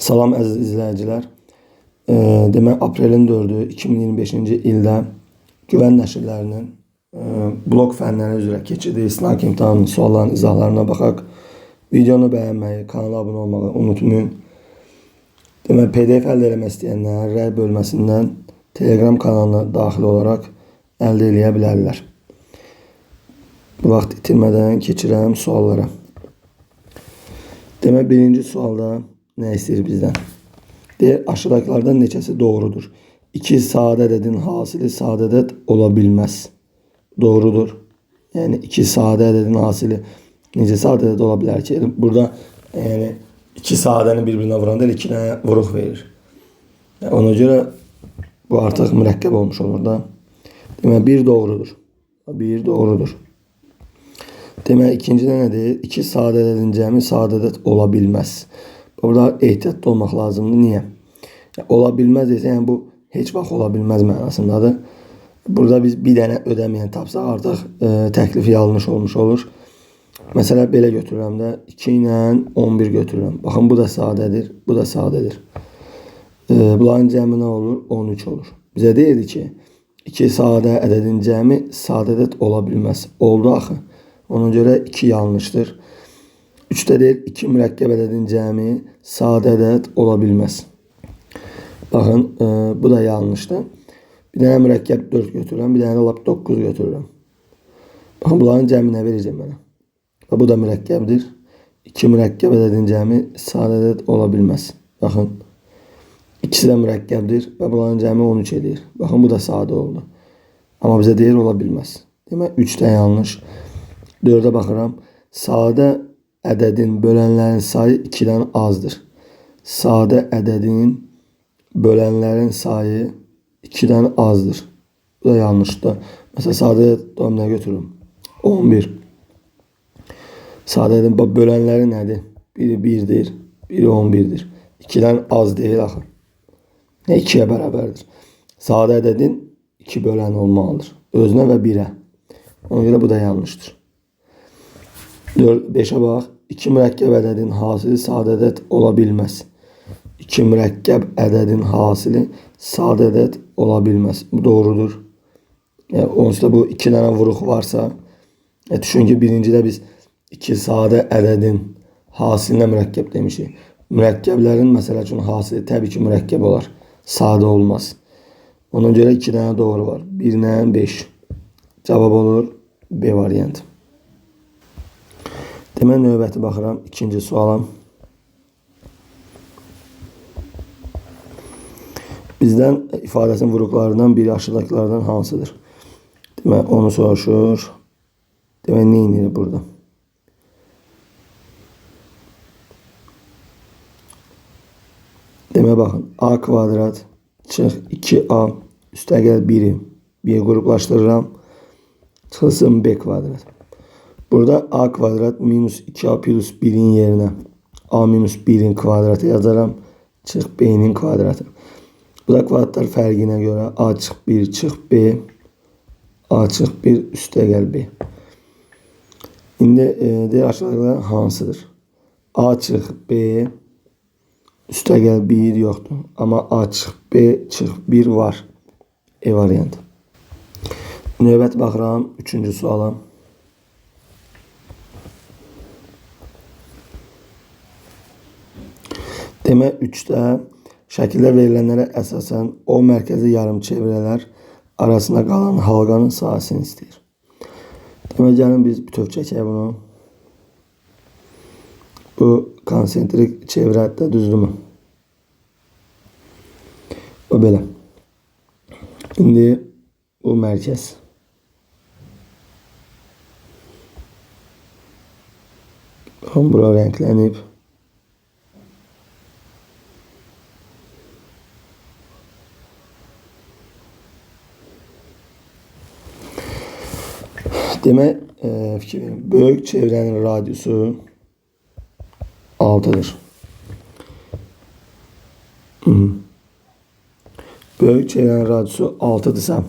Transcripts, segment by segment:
Salam əziz izləyicilər. Demək, aprelin 4-ü 2025-ci ildə Güvən nəşrlərinin blok fənləri üzrə keçirdiyi sınaq imtahanının suallarının izahlarına baxaq. Videonu bəyənməyi, kanala abunə olmağı unutmayın. Demək, PDF əldə etmək istəyənlər rəy bölməsindən Telegram kanalına daxil olaraq əldə edə bilərlər. Bu vaxt itirmədən keçirəm suallara. Demək, birinci sualda nə istəyir bizdən? Deyir, aşağıdakilərdən neçəsi doğrudur? 2 sadə ədədin hasili sadə ədəd ola bilməz. Doğrudur. Yəni 2 sadə ədədin hasili necə sadə ədəd ola bilər ki? Burada yəni 2 sadəni bir-birinə vuranda 2 dənə vuruq verir. Yəni, ona görə bu artıq mürəkkəb olmuş olur da. Demək, 1 doğrudur. 1 doğrudur. Demək, ikincidə nə deyir? 2 sadə ədədin cəmi sadə ədəd ola bilməz. Burada ehtiyatlı olmaq lazımdır. Niyə? Ola bilməz desə, yəni bu heç vaxt ola bilməz mənasındadır. Burada biz bir dənə ödəməyən tapsaq artıq təklifi yanlış olmuş olur. Məsələ belə götürürəm də 2 ilə 11 götürürəm. Baxın, bu da sadədir, bu da sadədir. Bunların cəmi nə olur? 13 olur. Bizə deyirdi ki, 2 sadə ədədin cəmi sadə ədəd ola bilməz. Oldu axı. Ona görə 2 yanlışdır. 3'də deyir, 2 mürəkkəb ədədin cəmi sadə ədəd ola bilməz. Baxın, bu da yanlışdır. Bir dənə mürəkkəb 4 götürürəm, bir dənə də lap 9 götürürəm. Baxın, bunların cəmi nə verəcəm mənə? Bu da mürəkkəbdir. 2 mürəkkəb ədədin cəmi sadə ədəd ola bilməz. Baxın, ikisi də mürəkkəbdir və bunların cəmi 13 edir. Baxın, bu da sadə oldu. Amma bizə deyir, ola bilməz. Demək, 3 də yanlış. 4'ə baxıram. Sadə ədədin bölənlərin sayı 2-dən azdır. Sadə ədədin bölənlərin sayı 2-dən azdır. Bu da yanlışdır. Məsələn, sadə ədəd nə götürürüm? 11. Sadə ədədin bölənləri nədir? Biri 1'dir, biri 11'dir. 2'dən az deyil axı. 2'yə bərabərdir. Sadə ədədin 2 böləni olmalıdır. Özünə və 1'ə. Ona görə bu da yanlışdır. 5'ə bax. 2 mürəkkəb ədədin hasili sadə ədəd ola bilməz. 2 mürəkkəb ədədin hasili sadə ədəd ola bilməz. Bu doğrudur. Yəni, onsuz da bu 2 dənə vuruq varsa, düşün ki, birincidə biz 2 sadə ədədin hasilinə mürəkkəb demişik. Mürəkkəblərin məsələ üçün hasili təbii ki, mürəkkəb olar. Sadə olmaz. Ona görə 2 dənə doğru var. 1 ilə 5. Cavab olur B variantı. Demək, növbəti baxıram ikinci suala. Bizdən ifadəsinin vuruqlarından biri aşağıdakilərdən hansıdır? Demək, onu soruşur. Demək, nə inir burada? Demək, baxın. A kvadrat çıx 2A üstəgəl 1'i 1'e qruplaşdırıram. Çıxılsın B kvadrat. Burada A kvadrat minus 2A plus 1'in yerine A minus 1'in kvadratı yazaram. Çıx B'nin kvadratı. Bu da kvadratlar fərqinə görə A çıx 1 çıx B. A çıx 1 üstəgəl B. İndi deyir, aşağıdakilərdən hansıdır? A çıx B üstəgəl 1 yoxdur. Amma A çıx B çıx 1 var. E variantı. Növbəti baxıram 3-cü suala. Demək, 3'də şəkildə verilənlərə əsasən o mərkəzi yarımçevrələr arasında qalan halqanın sahəsini istəyir. Demək, gəlin biz bütöv çəkək bunu. Bu konsentrik çevrədə düzdürmü? Bu belə. İndi bu mərkəz. Bura rənglənib. Demək, böyük çevrənin radiusu 6'dır. Böyük çevrənin radiusu 6'dırsa,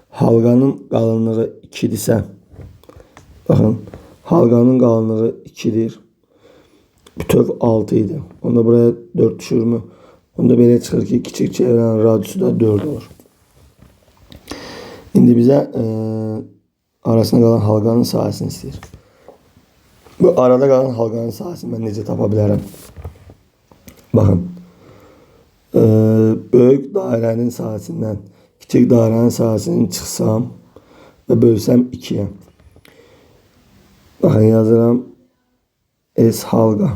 halqanın qalınlığı 2'dirsə, baxın, halqanın qalınlığı 2'dir. bütöv 6 idi. Onda buraya 4 düşürmü? Onda belə çıxır ki, kiçik çevrənin radiusu da 4 olur. İndi bizə arasında qalan halqanın sahəsini istəyir. Bu arada qalan halqanın sahəsini mən necə tapa bilərəm? Baxın. Böyük dairənin sahəsindən kiçik dairənin sahəsini çıxsam və bölsəm 2-yə. Baxın, yazıram S halqa.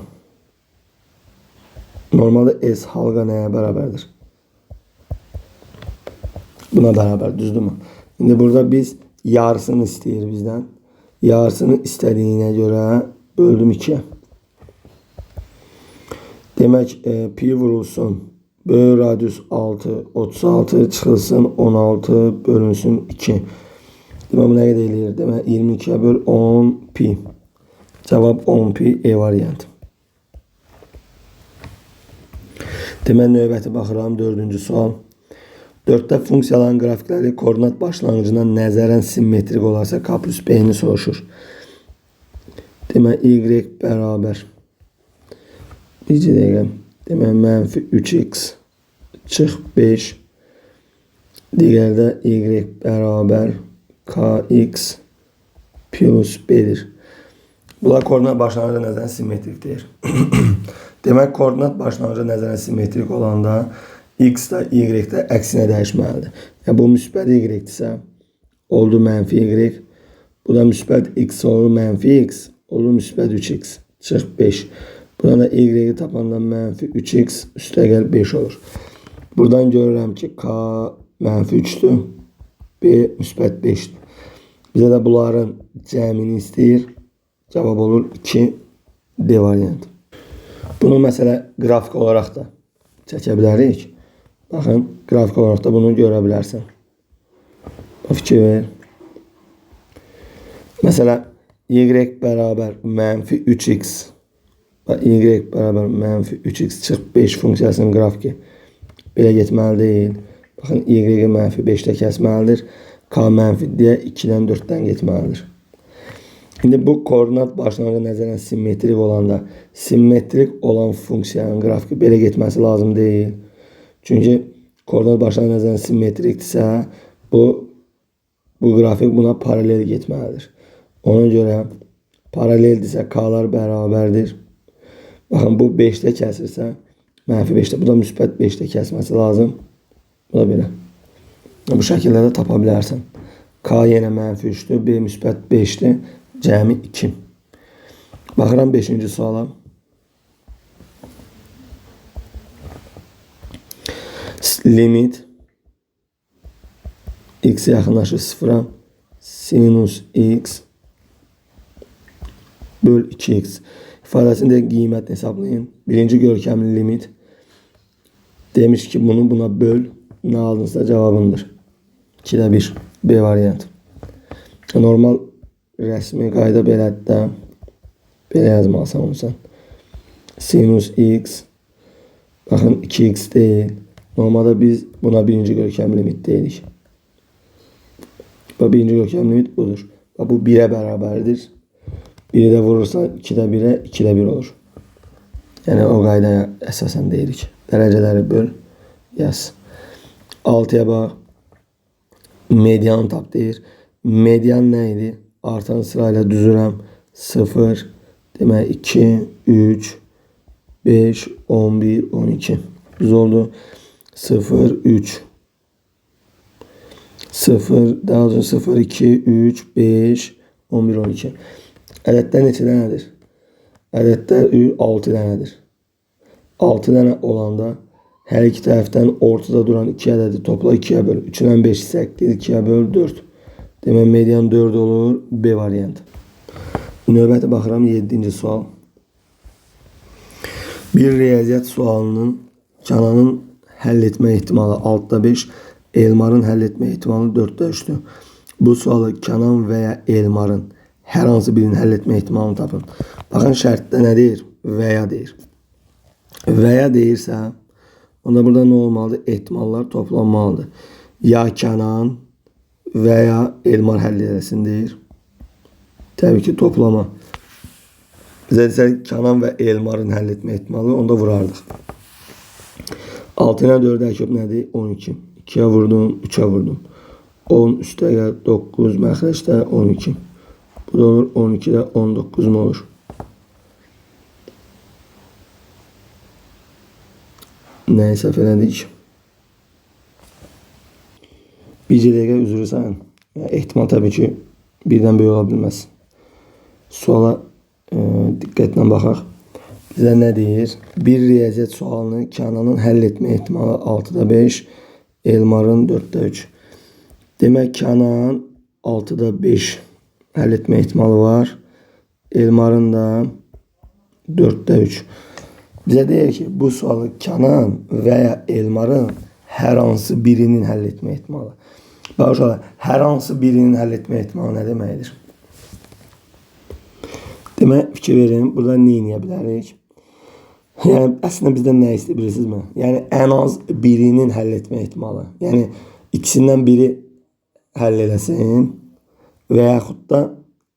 Normalde S halqa nəyə bərabərdir? Buna bərabər, düzdür mü? İndi burada biz yarısını istəyir bizdən. Yarısını istədiyinə görə böldüm 2'ye. Demək, pi vurulsun. Böyük radius 6, 36 çıxılsın 16 bölünsün 2. Demək, bu nə qədər eləyir? Demək, 22'ye böl 10 pi. Cavab 10 pi E variantı. Demək, növbəti baxıram, 4-cü sual. 4'te funksiyaların qrafikləri koordinat başlanğıcına nəzərən simmetrik olarsa K plus B'ni soruşur. Demək, Y bərabər. Bircə dəqiqə. Demək, mənfi 3x çıx 5. Digərdə Y bərabər Kx plus B'dir. Bunlar koordinat başlanğıcına nəzərən simmetrikdir. Demək, koordinat başlanğıcına nəzərən simmetrik olanda x da y də əksinə dəyişməlidir. Yəni, bu müsbət y-dirsə, oldu mənfi y. Bu da müsbət x olur, mənfi x. Olur müsbət 3x. Çıx 5. Buradan da y-i tapanda mənfi 3x üstəgəl 5 olur. Buradan görürəm ki, k mənfi 3'dür. B müsbət 5'dir. Bizə də bunların cəmini istəyir. Cavab olur 2 D variantı. Bunu məsələ qrafik olaraq da çəkə bilərik. Baxın, qrafik olaraq da bunu görə bilərsən. Fikir ver. Məsələ, y bərabər mənfi 3x və y bərabər mənfi 3x çıx 5 funksiyasının qrafiki belə getməli deyil. Baxın, y mənfi 5'də kəsməlidir. K mənfi deyə 2'dən 4'dən getməlidir. İndi bu koordinat başlanğıcına nəzərən simmetrik olanda simmetrik olan funksiyanın qrafiki belə getməsi lazım deyil. Çünki koordinat başlanğıcına nəzərən simmetrikdirsə bu qrafik buna paralel getməlidir. Ona görə paraleldirsə k'lar bərabərdir. Baxın, bu 5'də kəsirsə mənfi 5'də, bu da müsbət 5'də kəsməsi lazım. Bu da belə. Bu şəkildə də tapa bilərsən. K yenə mənfi 3'dür, B müsbət 5'dir. Cəmi 2. Baxıram 5-ci suala. Limit x yaxınlaşır 0'a sinus x böl 2x ifadəsində qiymət hesablayın. Birinci görkəmli limit demiş ki, bunu buna böl, nə aldınızsa cavabındır. 2'də 1 B variantı. Normal rəsmi qayda belədir də. Belə yazmalısan onu sən. Sinus x. Baxın, 2x deyil. Normalde biz buna birinci görkəmli limit deyirik. Bu birinci görkəmli limit budur. Bu 1'ə bərabərdir. 1'i də vurursan 2'də 1'ə 2'də 1 olur. Yəni o qaydaya əsasən deyirik. Dərəcələri böl, yaz. 6'ya bax. Median tap deyir. Median nə idi? Artan sırayla düzürəm. 0, demək 2, 3, 5, 11, 12. Düz oldu. 0, 3. 0, daha doğrusu 0, 2, 3, 5, 11, 12. Ədədlər neçə dənədir? Ədədlər 6 dənədir. 6 dənə olanda hər iki tərəfdən ortada duran 2 ədədi topla 2'ye böl. 3'dən 5 8, 2'ye böl 4. Demək, median 4 olur, B variantı. Növbəti baxıram 7-ci sual. Bir riyaziyyat sualının Kənanın həll etmə ehtimalı 6'da 5, Elmarın həll etmə ehtimalı 4'da 3'dür. Bu sualı Kənan və ya Elmarın hər hansı birinin həll etmə ehtimalını tapın. Baxın, şərtdə nə deyir? Və ya deyir. Və ya deyirsə, onda burada nə olmalıdır? Ehtimallar toplanmalıdır. Ya Kənan və ya Elmar həll edəsin deyir. Təbii ki, toplama. Bizə desək Kənan və Elmarın həll etmə ehtimalı, onda vurardıq. 6 ilə 4-ü əkib nədir? 12. 2-yə vurdum, 3-ə vurdum. 10 üstəgə 9, məxrəcdə 12. Bu da olur 12-də 19 mu olur? Nəyi səhv elədik? Bir dəqiqə üzrü sən. Ehtimal təbii ki, birdən böyük ola bilməz. Suala diqqətlə baxaq. Bizə nə deyir? Bir riyaziyyat sualını Kənanın həll etmə ehtimalı 6-da 5, Elmarın 4-də 3. Demək, Kənan 6-da 5 həll etmə ehtimalı var. Elmarın da 4-də 3. Bizə deyir ki, bu sualı Kənan və ya Elmarın hər hansı birinin həll etmə ehtimalı. Baxın, hər hansı birinin həll etmə ehtimalı nə deməkdir? Demək, fikir verin, burada nə edə bilərik? Yəni, əslində bizdən nə istəyir bilirsinizmi? Yəni, ən az birinin həll etmə ehtimalı. Yəni, ikisindən biri həll eləsin və yaxud da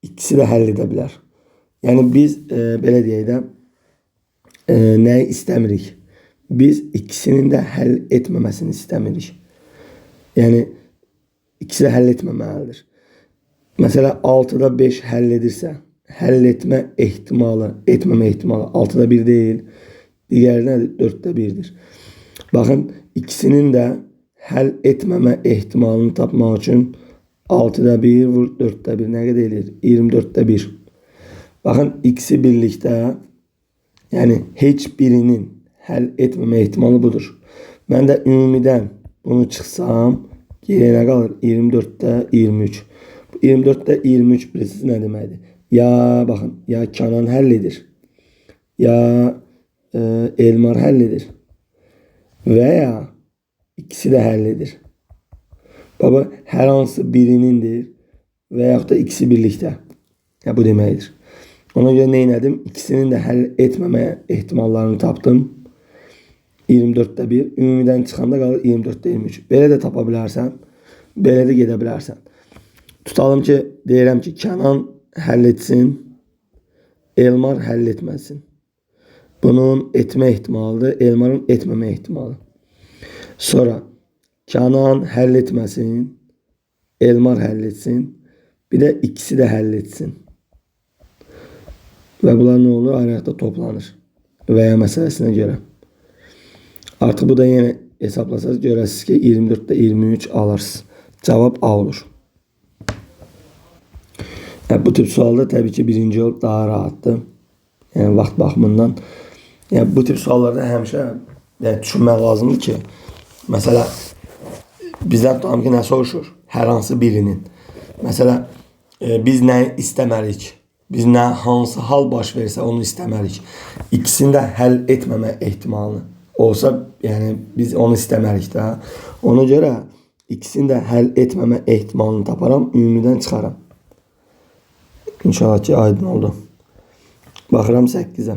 ikisi də həll edə bilər. Yəni, biz, belə deyək də, nəyi istəmirik? Biz ikisinin də həll etməməsini istəmirik. Yəni, ikisi də həll etməməlidir. Məsələn, 6-da 5 həll edirsə, həll etmə ehtimalı, etməmə ehtimalı 6-da 1 deyil, digəri nədir? 4-də 1'dir. Baxın, ikisinin də həll etməmə ehtimalını tapmaq üçün 6-da 1 vur 4-də 1 nə qədər edir? 24-də 1. Baxın, ikisi birlikdə, yəni heç birinin həll etməmə ehtimalı budur. Mən də ümumidən bunu çıxsam, geriyə nə qalır? 24-də 23. 24-də 23 bilirsiniz nə deməkdir? Ya baxın, ya Kənan həll edir, ya Elmar həll edir və ya ikisi də həll edir. Baba, hər hansı birinindir və yaxud da ikisi birlikdə. Ya, bu deməkdir. Ona görə nə etdim? İkisinin də həll etməmə ehtimallarını tapdım. 24-də 1. Ümumidən çıxanda qalır 24-də 23. Belə də tapa bilərsən, belə də gedə bilərsən. Tutalım ki, deyirəm ki, Kənan həll etsin, Elmar həll etməsin. Bunun etmə ehtimalıdır, Elmarın etməmə ehtimalı. Sonra Kənan həll etməsin, Elmar həll etsin, bir də ikisi də həll etsin. Və bunlar nə olur? Ayrı-ayrı toplanır və ya məsələsinə görə. Artıq bu da yenə hesablasaq görəsiniz ki, 24-də 23 alırsınız. Cavab A olur. Bu tip sualda təbii ki, birinci yol daha rahatdır. Yəni, vaxt baxımından. Yəni, bu tip suallarda həmişə düşünmək lazımdır ki, məsələ, bizdən tutalım ki, nə soruşur? Hər hansı birinin. Məsələ, biz nə istəmərik? Biz nə hansı hal baş verirsə onu istəmərik. İkisini də həll etməmə ehtimalını olsa, yəni biz onu istəmərik də. Ona görə ikisini də həll etməmə ehtimalını taparam, ümumidən çıxaram. İnşallah ki, aydın oldu. Baxıram 8'ə.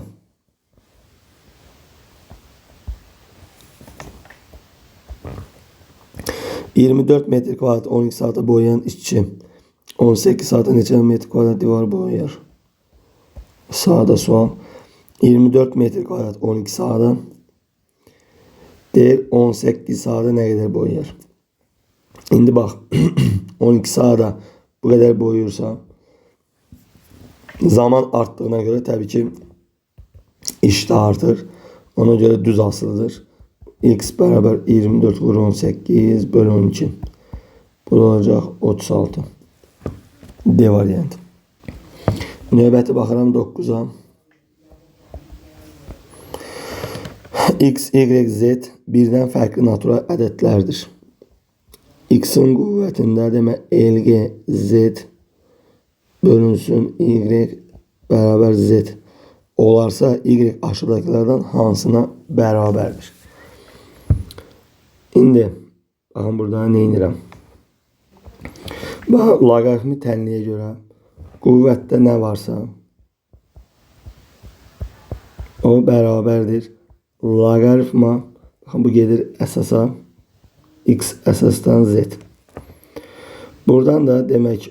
...24 metr kvadrat 12 saate boyayan işçi 18 saate neçə metr kvadrat divar boyayar? Sağda sual. 24 metr kvadrat 12 saate deyir 18 saate nə qədər boyayar? İndi bax 12 saate bu qədər boyayırsa zaman arttığına göre tabii ki iş de artır. Ona göre düz asılıdır. X beraber 24 vur 18 bölü 12. Bu olacak 36. D variantı. Növbəti baxıram 9'a. X, Y, Z birdən fərqli natural ədədlərdir. X'in qüvvətində demək LG Z bölünsün Y beraber Z olarsa Y aşağıdakilerden hansına beraberdir? İndi baxın burada nə edirəm? Bax, loqaritmi tənliyə görə qüvvətdə nə varsa o bərabərdir. Loqaritma, baxın bu gedir əsasa, X əsasdan Z. Buradan da demək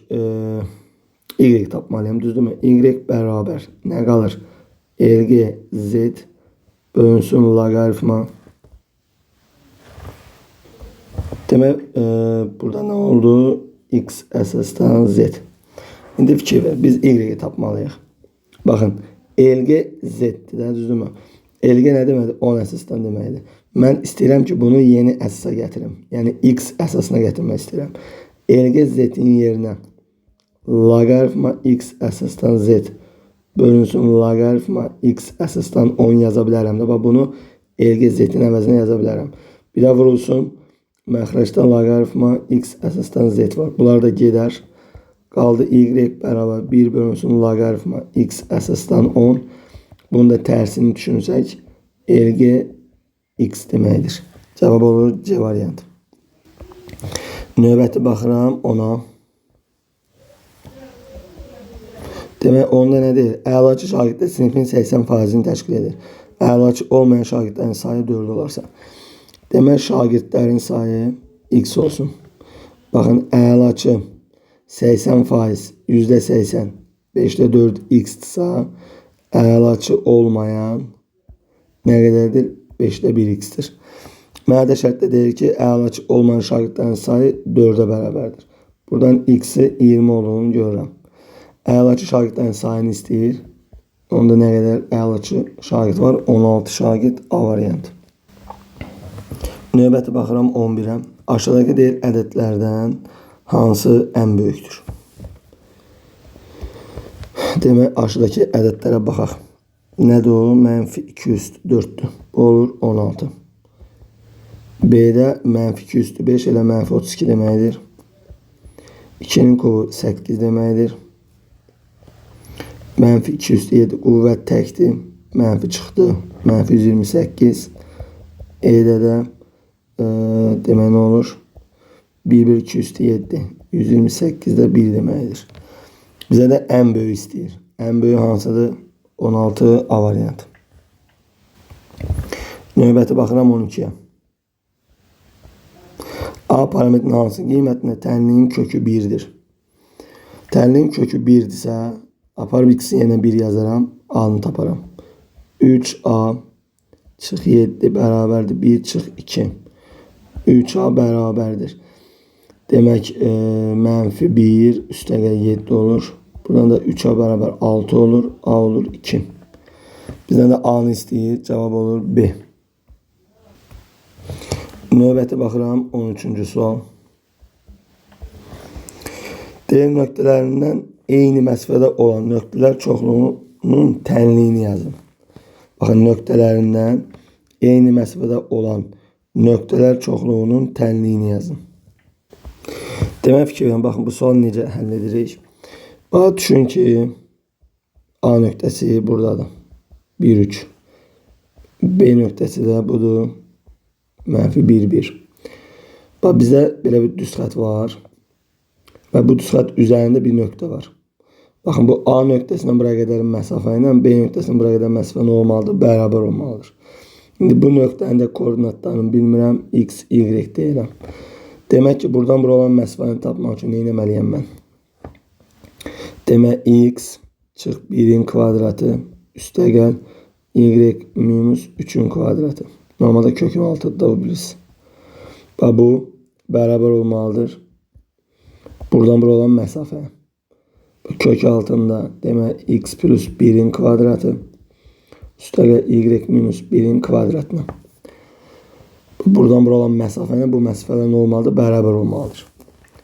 Y tapmalıyım, düzdürmü? Y bərabər nə qalır? Elge z bölünsün logaritma. Demek burada ne oldu? X əsasdan z. İndi fikir ver. Biz y'yi tapmalıyıq. Baxın. Elge z'dir də, düzdürmü? Elge nə deməkdir? 10 əsasdan deməkdir. Mən istəyirəm ki, bunu yeni əsasa gətirim. Yəni x əsasına gətirmək istəyirəm. Elge z'in yerinə logaritma x əsasdan z bölünsün logaritma x əsasdan 10 yaza bilərəm də. Bax, bunu elge z'in əvəzinə yaza bilərəm. Bir də vurulsun. Məxrəcdə logaritma x əsasdan z var. Bunlar da gedər. Qaldı y bərabər 1 bölünsün logaritma x əsasdan 10. Bunu da tərsini düşünsək, elge x deməkdir. Cavab olur C variantı. Növbəti baxıram ona. Demək, onda nə deyir? Əlaçı şagirdlər sinifin 80%-ni təşkil edir. Əlaçı olmayan şagirdlərin sayı 4 olarsa. Demək, şagirdlərin sayı x olsun. Baxın, əlaçı 80%, %80, 5'te 4 x'sa, əlaçı olmayan nə qədərdir? 5'te 1 x'tir. Mənə də şərtdə deyir ki, əlaçı olmayan şagirdlərin sayı 4'ə bərabərdir. Buradan x'i 20 olduğunu görürəm. Əlaçı şagirdlərin sayını istəyir. Onda nə qədər əlaçı şagird var? 16 şagird. A variantı. Növbəti baxıram 11'ə. Aşağıdakı deyil ədədlərdən hansı ən böyükdür? Demək, aşağıdakı ədədlərə baxaq. Nədir o? -2/4'dür. Bu olur 16. B'də -2/5 elə -32 deməkdir. 2'nin kubu 8 deməkdir. -2/7 qüvvət təkdir. Mənfi çıxdı. -128. E'də də demək nə olur? 1/2/7. 128'də 1 deməkdir. Bizə də ən böyük istəyir. Ən böyük hansıdır? 16 A variantı. Növbəti baxıram 12'yə. A parametrin hansı qiymətində tənliyin kökü 1'dir. Tənliyin kökü 1'dirsə, aparıb x'in yerinə 1 yazaram, A'nı taparam. 3A çıx 7 bərabərdir 1 çıx 2. 3A bərabərdir. Demək, -1 üstəgəl 7 olur. Buradan da 3A bərabər 6 olur. A olur 2. Bizdən də A'nı istəyir. Cavab olur B. Növbəti baxıram 13-cü sual. Deyir nöqtələrindən eyni məsafədə olan nöqtələr çoxluğunun tənliyini yazın. Baxın, nöqtələrindən eyni məsafədə olan nöqtələr çoxluğunun tənliyini yazın. Demək fikir verin, baxın bu sual necə həll edirik. Bax, düşün ki, A nöqtəsi buradadır. 1, 3. B nöqtəsi də budur. -1, 1. Bax, bizdə belə bir düz xət var. Və bu düz xət üzərində bir nöqtə var. Baxın, bu A nöqtəsindən buraya qədər məsafə ilə B nöqtəsindən buraya qədər məsafə nə olmalıdır? Bərabər olmalıdır. İndi bu nöqtənin də koordinatlarını bilmirəm. X, Y deyirəm. Demək ki, buradan bura olan məsafəni tapmaq üçün nə etməliyəm mən? Demək, x çıx 1'in kvadratı üstəgəl y minus 3'ün kvadratı. Normalde kökün altıda da bilirsiniz. Bu bərabər olmalıdır. Buradan bura olan məsafə. Kök altında demək x plus 1'in kvadratı üstəgəl y minus 1'in kvadratına. Buradan bura olan məsafəni bu məsafələr nə olmalıdır? Bərabər olmalıdır.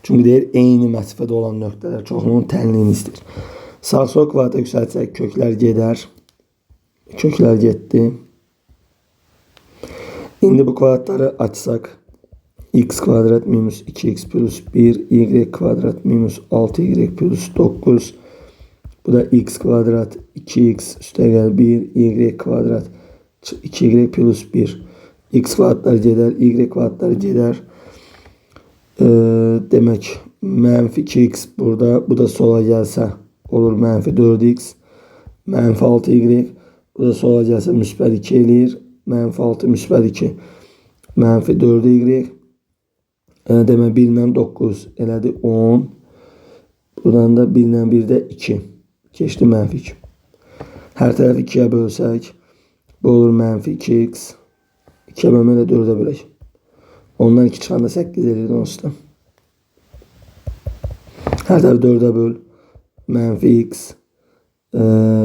Çünki deyir, eyni məsafədə olan nöqtələr çoxluğunun tənliyini istəyir. Sağ-sol kvadrata yüksəltsək, köklər gedər. Köklər getdi. İndi bu kvadratları açsaq, x kvadrat minus 2x plus 1, y kvadrat minus 6y plus 9. Bu da x kvadrat 2x üstəgəl 1, y kvadrat 2y plus 1. X kvadratlar gedər, y kvadratlar gedər. Demək, mənfi 2x burada, bu da sola gəlsə olur mənfi 4x, mənfi 6y, bu da sola gəlsə müsbət 2 eləyir, mənfi 6 müsbət 2, mənfi 4y, demək 1 ilə 9 elədi 10, buradan da 1 ilə 1 də 2, keçdi mənfi 2. Hər tərəfi 2-yə bölsək, bu olur mənfi 2x. 2-yə bölməklə 4-ə bölək. Ondan 2 çıxanda 8 edir onsuz da. Hər tərəfi 4-ə böl. Mənfi x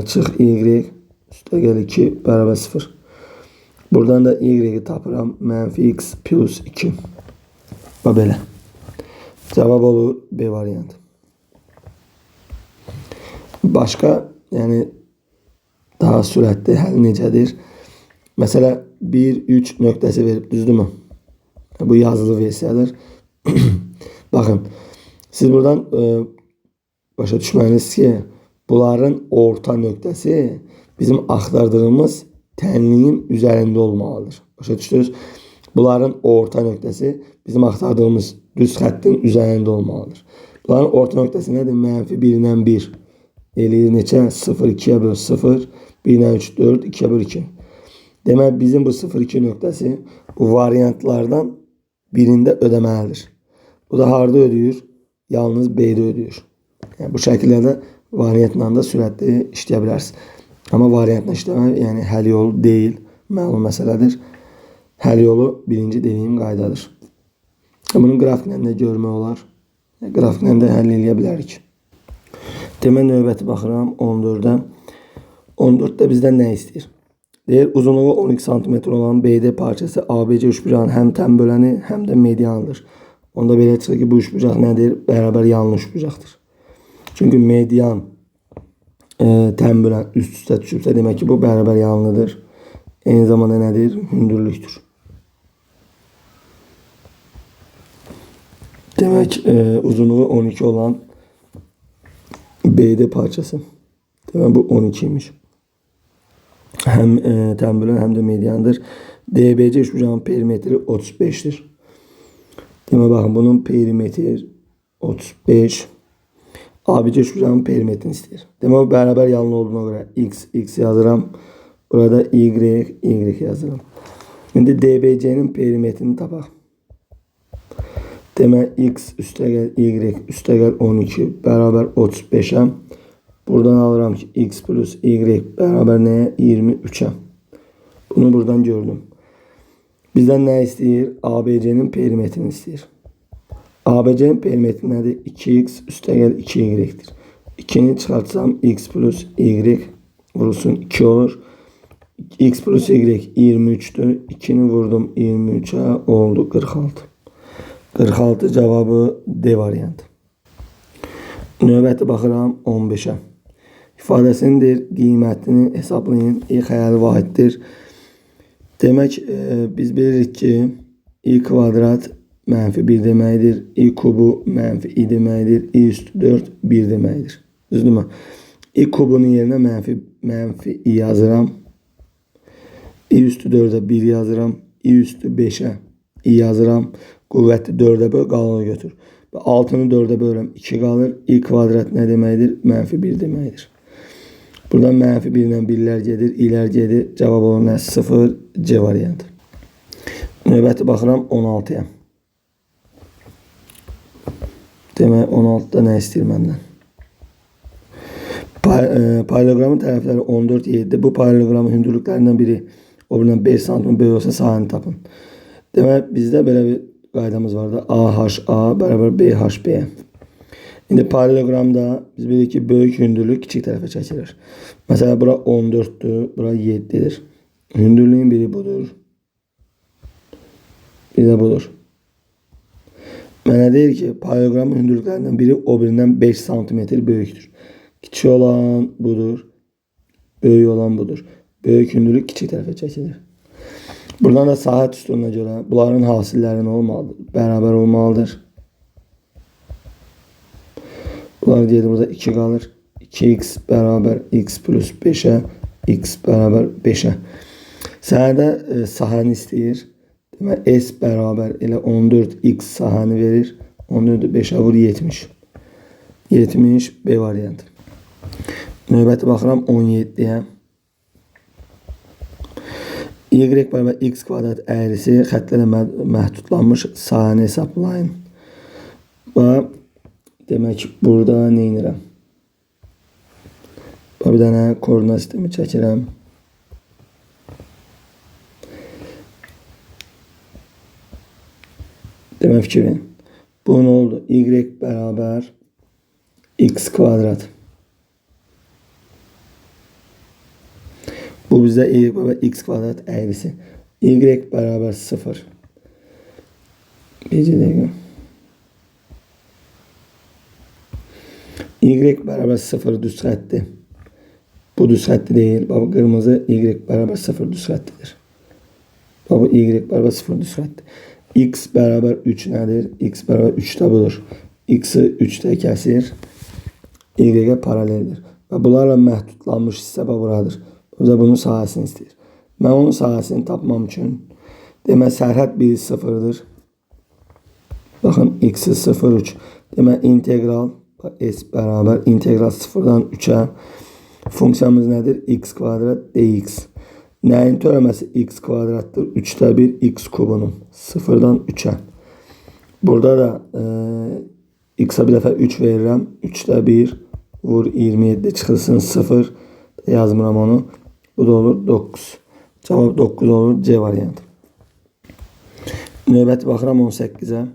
çıx y üstə gəl 2 bərabər 0. Buradan da y tapıram. Mənfi x plus 2. Və belə. Cavab olur B variantı. Başqa, yəni daha sürətli həll necədir? Məsələ 1, 3 nöqtəsi verib, düzdürmü? Bu yazılı versiyadır. Baxın, siz buradan başa düşməlisiniz ki, bunların orta nöqtəsi bizim axtardığımız tənliyin üzərində olmalıdır. Başa düşdünüz? Bunların orta nöqtəsi bizim axtardığımız düz xəttin üzərində olmalıdır. Bunların orta nöqtəsi nədir? Mənfi 1-dən 1 eləyir neçə? 0, 2-yə böl 0, 1-dən 3, 4, 2-yə böl 2. Demək, bizim bu 0-2 nöqtəsi bu variantlardan birində ödəməlidir. Bu da harada ödəyir? Yalnız B-də ödəyir. Yəni, bu şəkillərdə variantla da sürətli işləyə bilərsiniz. Amma variantla işləmək, yəni həll yolu deyil, məlum məsələdir. Həll yolu birinci dediyim qaydadır. Bunun qrafiklə də görmək olar. Qrafiklə də həll eləyə bilərik. Demək, növbəti baxıram 14-də. 14-də bizdən nə istəyir? Deyir, uzunluğu 12 cm olan BD parçası ABC üçbucağın həm tənböləni, həm də medianıdır. Onda belə çıxır ki, bu üçbucaq nədir? Bərabər yanlı üçbucaqdır. Çünki median tənbölən üst-üstə düşübsə, demək ki, bu bərabər yanlıdır. Eyni zamanda nədir? Hündürlükdür. Demək, uzunluğu 12 olan BD parçası. Demək, bu 12 imiş. Həm tənbölən, həm də mediandır. DBC üçbucağın perimetri 35'dir. Demək, baxın, bunun perimetri 35. ABC üçbucağın perimetrini istəyir. Demək, bərabər yanlı olduğuna görə x yazıram. Burada y yazıram. İndi DBC'nin perimetrini tapaq. Demək, x üstə gəl y üstə gəl 12 bərabər 35'ə. Buradan alıram ki, x plus y bərabər nəyə? 23'ə. Bunu buradan gördüm. Bizdən nə istəyir? ABC'nin perimetrini istəyir. ABC'nin perimetri nədir? 2x üstə gəl 2y-dir. 2'ni çıxartsam x plus y vurulsun 2 olur. X plus y 23'dür. 2'ni vurdum 23'ə oldu 46. 46 cavabı D variantı. Növbəti baxıram 15'ə. İfadəsindir, qiymətini hesablayın. I xəyali vahiddir. Demək, biz bilirik ki, i kvadrat mənfi 1 deməkdir. I kubu mənfi i deməkdir. I üstü 4 1 deməkdir. Düzdürmü? I kubunun yerinə mənfi i yazıram. I üstü 4'ə 1 yazıram. I üstü 5'ə i yazıram. Qüvvəti 4'ə böl, qalanı götür. 6'nı 4'ə bölürəm 2 qalır. I kvadrat nə deməkdir? Mənfi 1 deməkdir. Buradan mənfi 1 ilə 1'lər gedir, i'lər gedir. Cavab olur nə? 0 C variantı. Növbəti baxıram 16'ya. Demək, 16'da nə istəyir məndən? Paralelogramın tərəfləri 14, 7'dir. Bu paralelogramın hündürlüklərindən biri o birindən 5 cm böyük olsa sahəni tapın. Demək, bizdə belə bir qaydamız var da. AHA bərabər BHB. İndi paralelogramda biz bilirik ki, böyük hündürlük kiçik tərəfə çəkilir. Məsələn, bura 14'dür, bura 7'dir. Hündürlüyün biri budur. Bir də budur. Mənə deyir ki, paralelogramın hündürlüklərindən biri o birindən 5 cm böyükdür. Kiçik olan budur. Böyük olan budur. Böyük hündürlük kiçik tərəfə çəkilir. Buradan da sahə üstünə görə bunların hasilləri nə olmalıdır? Bərabər olmalıdır. Bunlar deyir, burada 2 qalır. 2x bərabər x plus 5'ə, x bərabər 5'ə. Səhədə sahəni istəyir. Demək, s bərabər elə 14x sahəni verir. 14'ü 5'ə vur 70. 70 B variantı. Növbəti baxıram 17'yə. Y bərabər x kvadrat əyrisi xətlərlə məhdudlanmış sahəni hesablayın. Və demək, burada nə edirəm? Bir dənə koordinat sistemi çəkirəm. Demə fikir verin. Bu nə oldu? Y bərabər x kvadrat. Bu bizdə y bərabər x kvadrat əyrisi. Y bərabər 0. Bir dəqiqə. Y bərabər 0 düz xətdir. Bu düz xətti deyil. Bu qırmızı y bərabər 0 düz xəttidir. Bu y bərabər 0 düz xətdir. X bərabər 3 nədir? X bərabər 3 də budur. X-i 3-də kəsir. Y-ə paraleldir. Və bunlarla məhdudlanmış hissə buradır. Bizə bunun sahəsini istəyir. Mən onun sahəsini tapmam üçün demə sərhəd 1 0-dır. Baxın x-i 0 3. Demə integral s bərabər integral 0-dan 3-ə funksiyamız nədir? X kvadrat dx. Nəyin törəməsi x kvadratdır? 3-də 1 x kubunun. 0-dan 3-ə. Burada da x-a bir dəfə 3 verirəm. 3-də 1 vur 27 çıxılsın 0. Yazmıram onu. Bu da olur 9. Cavab 9 olur. C variantı. Növbəti baxıram 18-ə.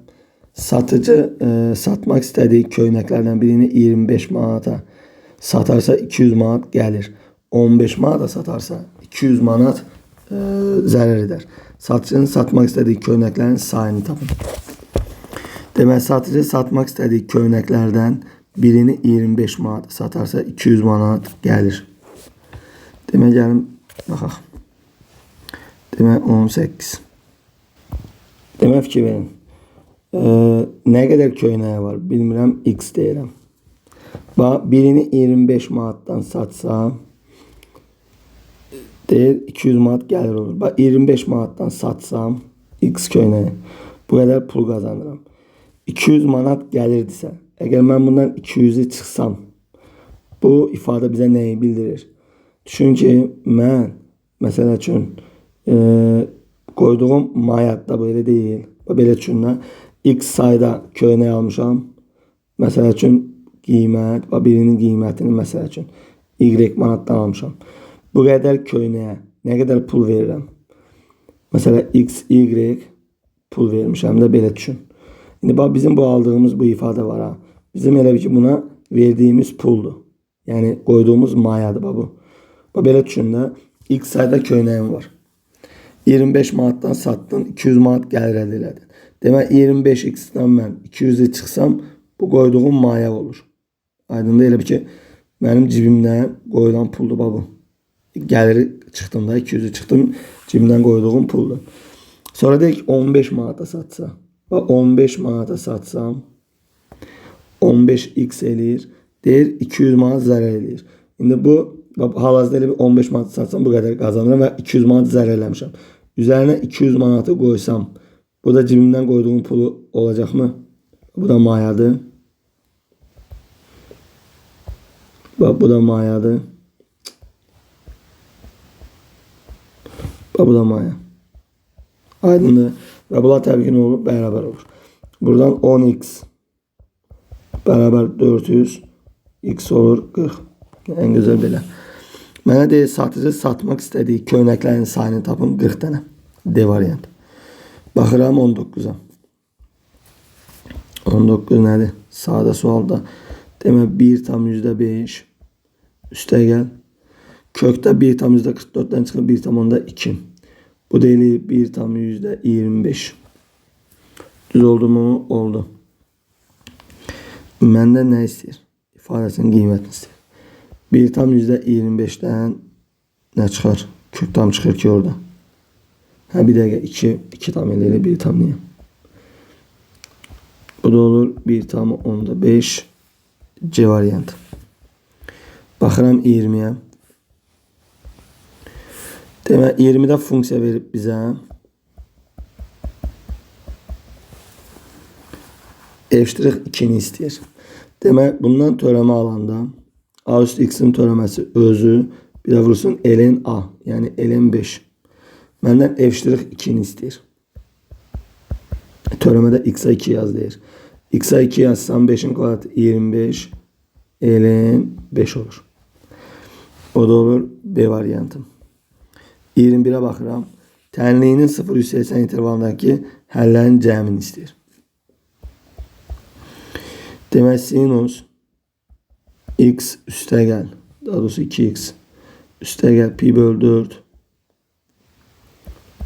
Satıcı satmaq istədiyi köynəklərdən birini 25 manata satarsa 200 manat gəlir. 15 manata satarsa 200 manat zərər edər. Satıcının satmaq istədiyi köynəklərin sayını tapın. Demək, satıcı satmaq istədiyi köynəklərdən birini 25 manat satarsa 200 manat gəlir. Demək, gəlin baxaq. Demək, 18. Demək, fikir verin. Nə qədər köynəyi var? Bilmirəm, x deyirəm. Birini 25 manatdan satsa deyir 200 manat gəlir olur. 25 manatdan satsam x köynəyi bu qədər pul qazanıram. 200 manat gəlirdisə, əgər mən bundan 200'ü çıxsam, bu ifadə bizə nəyi bildirir? Düşün ki, mən məsələ üçün qoyduğum mayatda belə deyil. Belə düşünün, x sayda köynək almışam. Məsələ üçün qiymət, birinin qiymətini məsələ üçün y manatdan almışam. Bu qədər köynəyə nə qədər pul verirəm? Məsələ x, y pul vermişəm də belə düşün. İndi bizim bu aldığımız bu ifadə var ha. Bizim elə bir ki buna verdiyimiz puldur. Yəni qoyduğumuz mayadır bu. Belə düşün də x sayda köynəyim var. 25 manatdan satdın, 200 manat gəlir əldə elədin. Demək 25x-dən mən 200'ü çıxsam bu qoyduğum maya olur. Aydındır, elə bir ki mənim cibimdən qoyulan puldur bu. Gəliri çıxdığımda 200'ü çıxdım, cibimdən qoyduğum puldur. Sonra deyək 15 manata satsa. 15 manata satsam 15x eləyir. Deyir 200 manat zərər eləyir. İndi bu hal-hazırda elə bir 15 manat satsam bu qədər qazanıram və 200 manat zərər eləmişəm. Üzərinə 200 manatı qoysam bu da cibimdən qoyduğum pulu olacaqmı? Bu da mayadır. Bu da mayadır. Bu da maya. Aydındır. Və bunlar təbii ki nə olur? Bərabər olur. Buradan 10x bərabər 400 x olur 40. En gözəl belə. Mənə deyir, satıcı satmaq istədiyi köynəklərin sayını tapın 40 dənə. D variant. Baxıram 19'a. 19 nədir? Sağda sualda. Demək 1/5 üstə gəl. Kökdə 1/44'dən çıxır 1/2. Bu deyilir 1/25. Düz oldu mu? Oldu. Məndən nə istəyir? İfadəsinin qiymətini istəyir. 1/25'dən nə çıxar? Kök tam çıxır ki orada. Bir dəqiqə 2 tam eləyir 1 tam niyə? Bu da olur 1/5 C variantı. Baxıram 20'yə. Demək 20'də funksiya verib bizə. F'2'ni istəyir. Demək bundan törəmə alanda A üstü x'in törəməsi özü bir də vursun ln A. Yəni ln 5. Məndən F'2'ni istəyir. Törəmədə x'a 2 yaz deyir. X'a 2 yazsam 5'in kvadratı 25 ln 5 olur. O da olur B variantı. 21'e baxıram. Tənliyinin 0-180 intervalındakı həllərin cəmini istəyir. Demək sinus x üstəgəl, daha doğrusu 2x üstəgəl pi bölü 4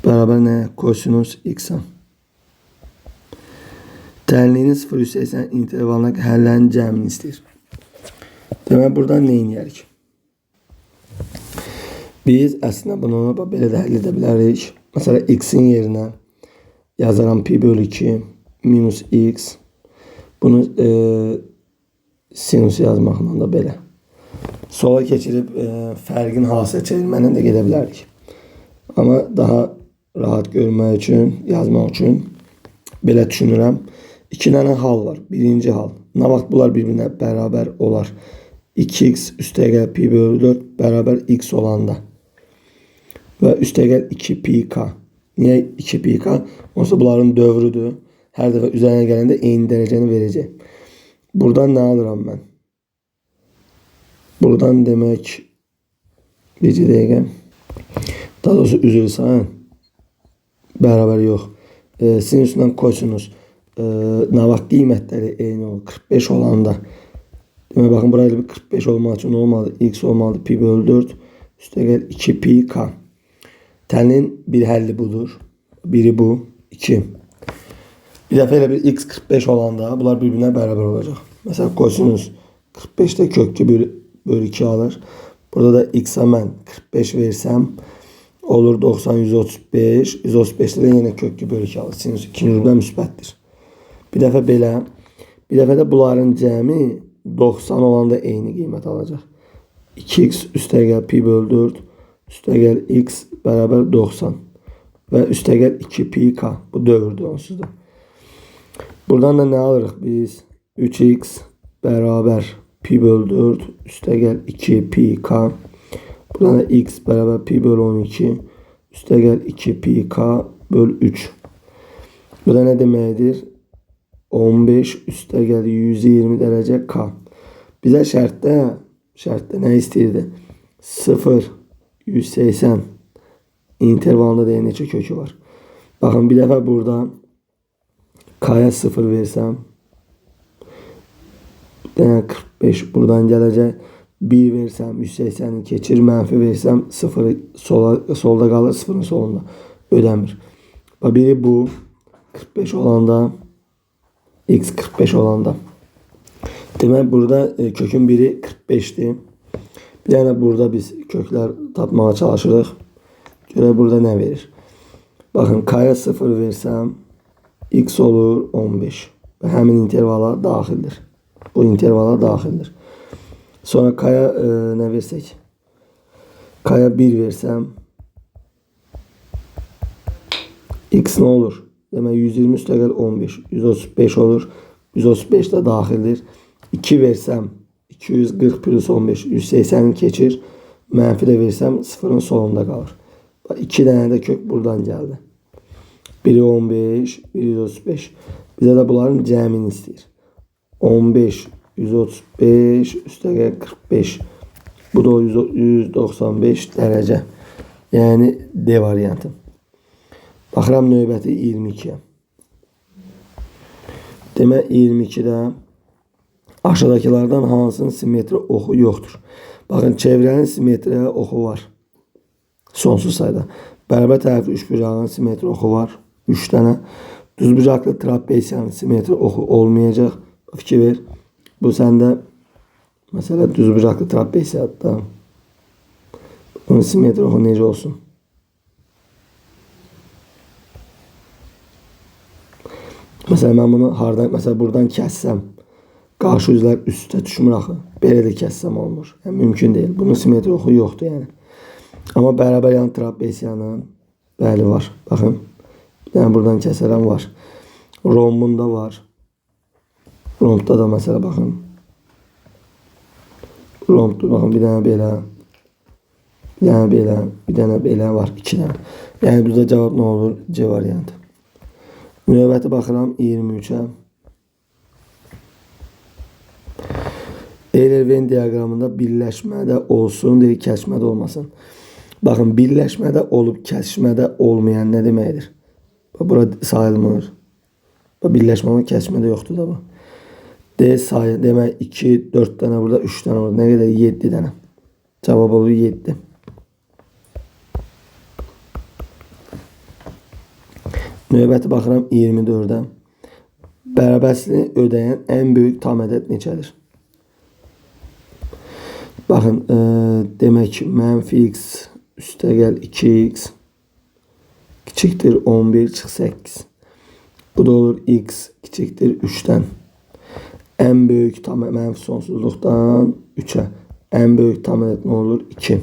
bərabər nə? Kosinus x-a. Tənliyinin 0-180 intervalındakı həllərin cəmini istəyir. Demək buradan nə edərik? Biz əslində bunu belə də həll edə bilərik. Məsələn, x-in yerinə yazaram pi bölü 2 minus x. Bunu sinus yazmaqla da belə. Sola keçirib fərqin hasil çevirməklə də gedə bilərik. Amma daha rahat görmək üçün, yazmaq üçün belə düşünürəm. 2 dənə hal var. Birinci hal. Nə vaxt bunlar bir-birinə bərabər olar? 2x üstəgəl pi bölü 4 bərabər x olanda. Və üstəgəl 2 pi k. Niyə 2 pi k? Onsuz bunların dövrüdür. Hər dəfə üzərinə gələndə eyni dərəcəni verəcək. Buradan nə alıram mən? Buradan demək bir dəqiqə. Daha doğrusu üzr sayın. Bərabər yox. Sinusla kosinus nə vaxt qiymətləri eyni olur? 45 olanda. Demək baxın burayla bir 45 olmaq üçün olmalı. X olmalı pi bölü 4 üstəgəl 2 pi k. Tənin bir həlli budur. Biri bu. 2. Bir dəfə elə bir x 45 olanda bunlar bir-birinə bərabər olacaq. Məsələn, kosinus 45-də kökü bölü 2 alır. Burada da x-a mən 45 versəm olur 90, 135. 135-də də yenə kökü bölü 2 alır. Sinus 2 nöqtə müsbətdir. Bir dəfə belə. Bir dəfə də bunların cəmi 90 olanda eyni qiymət alacaq. 2x üstəgəl pi bölü 4 üstəgəl x bərabər 90 və üstəgəl 2 pi k. Bu dövrdür onsuz da. Buradan da nə alırıq biz? 3x bərabər pi bölü 4 üstəgəl 2 pi k. Buradan da x bərabər pi bölü 12 üstəgəl 2 pi k bölü 3. Bu da nə deməkdir? 15 üstəgəl 120 dərəcə k. Bizə şərtdə nə istəyirdi? 0, 180 intervalında da neçə kökü var. Baxın bir dəfə burada k-ya 0 versəm 45 buradan gələcək. 1 versəm 180'i keçir. Mənfi versəm 0 solda qalır. 0'ın solunda ödəmir. Biri bu 45 olanda x 45 olanda. Demək burada kökün biri 45'dir. Bir dənə burada biz köklər tapmağa çalışırıq. Görək burada nə verir. Baxın k-ya 0 versəm x olur 15 və həmin intervala daxildir. Bu intervala daxildir. Sonra k-ya nə versək? K-ya 1 versəm x nə olur? Demək 120 üstəgəl 15 135 olur. 135 də daxildir. 2 versəm 240 plus 15 180'i keçir. Mənfi də versəm 0'ın solunda qalır. 2 dənə də kök buradan gəldi. Biri 15, biri 135. Bizə də bunların cəmini istəyir. 15, 135, üstəgəl 45. Bu da 195 dərəcə. Yəni D variantı. Baxıram növbəti 22'ye. Demək 22'də aşağıdakilerden hansının simetri oxu yoxdur? Baxın çevrənin simetri oxu var. Sonsuz sayda. Bərabər tərəfli üçbucağın simetri oxu var. 3 dənə. Düzbucaqlı trapesiyanın simetri oxu olmayacaq. Fikir ver. Bu səndə mesela düzbucaqlı trapesiyada bunun simetri oxu necə olsun? Mesela mən bunu hardan, mesela buradan kəssəm, qarşı üzlər üstə düşmür axı. Belə də kəssəm olmur. Yəni, mümkün deyil. Bunun simetri oxu yoxdur yəni. Amma bərabər yan trapesiyanın bəli var. Baxın. Yəni buradan kəsərəm var. Rombunda var. Rombda da mesela baxın. Rombda baxın bir dənə belə. Bir dənə belə. Bir dənə belə var. 2 dənə. Yəni burada cavab nə olur? C variantı. Növbəti baxıram 23'ə. Euler Venn diaqramında birləşmədə olsun, deyir, kəsmədə olmasın. Baxın, birləşmədə olub kəsmədə olmayan nə deməkdir? Bura sayılmır. Birləşmə və kəsmədə yoxdur da bu. D sayı demək 2, 4 dənə burada, 3 dənə burada. Nə qədər? 7 dənə. Cavab olur 7. Növbəti baxıram 24-ə. Bərabərsizliyi ödəyən ən böyük tam ədəd neçədir? Baxın, demək -x üstəgəl 2x kiçikdir 11 çıx 8. Bu da olur x kiçikdir 3'dən. En büyük tam menfi sonsuzluktan 3'e. En büyük tam ədəd ne olur? 2.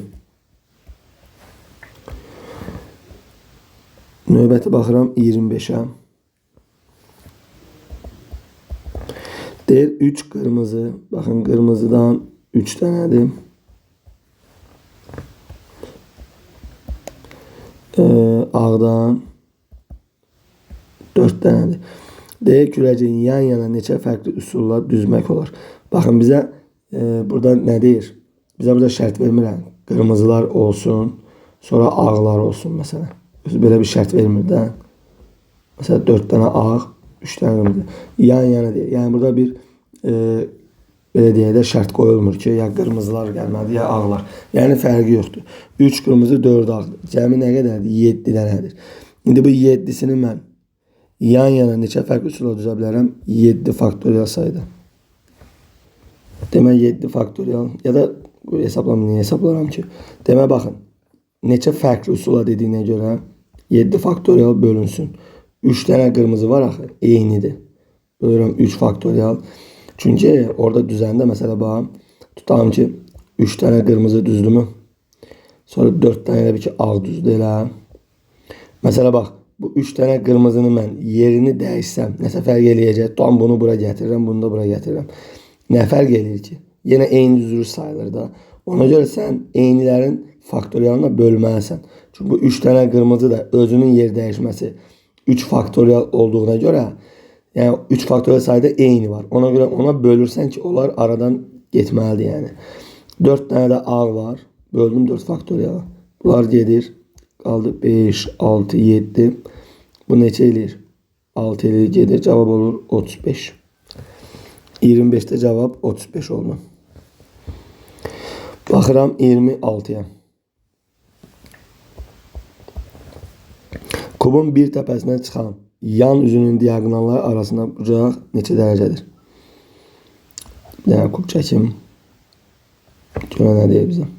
Növbəti baxıram 25'ə. Deyir 3 qırmızı. Baxın, qırmızıdan 3 dənədir. Ağdan 4 dənədir. Deyir kürəcəyin yan yana neçə fərqli üsulla düzmək olar. Baxın, bizə burada nə deyir? Bizə burada şərt vermirlər. Qırmızılar olsun, sonra ağlar olsun məsələn. Belə bir şərt vermir də. Məsələn 4 dənə ağ, 3 dənə qırmızı. Yan yana deyir. Yəni burada bir belə deyək də şərt qoyulmur ki, ya qırmızılar gəlməlidir, ya ağlar. Yəni fərqi yoxdur. 3 qırmızı, 4 ağdır. Cəmi nə qədərdir? 7 dənədir. İndi bu 7'sini mən yan yana neçə fərqli üsulla düzə bilərəm? 7 faktorial sayıda. Demək 7 faktorial ya da hesablamı niyə hesablaram ki? Demək baxın, neçə fərqli üsulla dediyinə görə 7 faktorial bölünsün. 3 dənə qırmızı var axı, eynidir. Bölürəm 3 faktorial. Çünki orada düzəndə məsələ bax, tutalım ki 3 dənə qırmızı düzdürmü? Sonra 4 dənə elə bir ki ağ düzdür elə. Məsələ bax, bu 3 dənə qırmızını mən yerini dəyişsəm, nəsə fərq eləyəcək? Tam bunu bura gətirirəm, bunu da bura gətirirəm. Nə fərq eləyir ki? Yenə eyni düzülüş sayılır da. Ona görə sən eynilərin faktorialına bölməlisən. Çünki bu 3 dənə qırmızı da özünün yer dəyişməsi 3 faktorial olduğuna görə, yəni 3 faktorial sayıda eyni var. Ona görə ona bölürsən ki, onlar aradan getməlidir yəni. 4 dənə də ağ var. Böldüm 4 faktoriala. Bunlar gedir. Qaldı 5, 6, 7. Bu neçə eləyir? 6 eləyir, gedir. Cavab olur 35. 25'te cevap 35 oldu. Baxıram 26'ya. Kubun bir təpəsindən çıxan yan üzünün diagonalları arasında bucaq neçə dərəcədir? Bir dənə kub çəkim. Görə nə deyir bizə?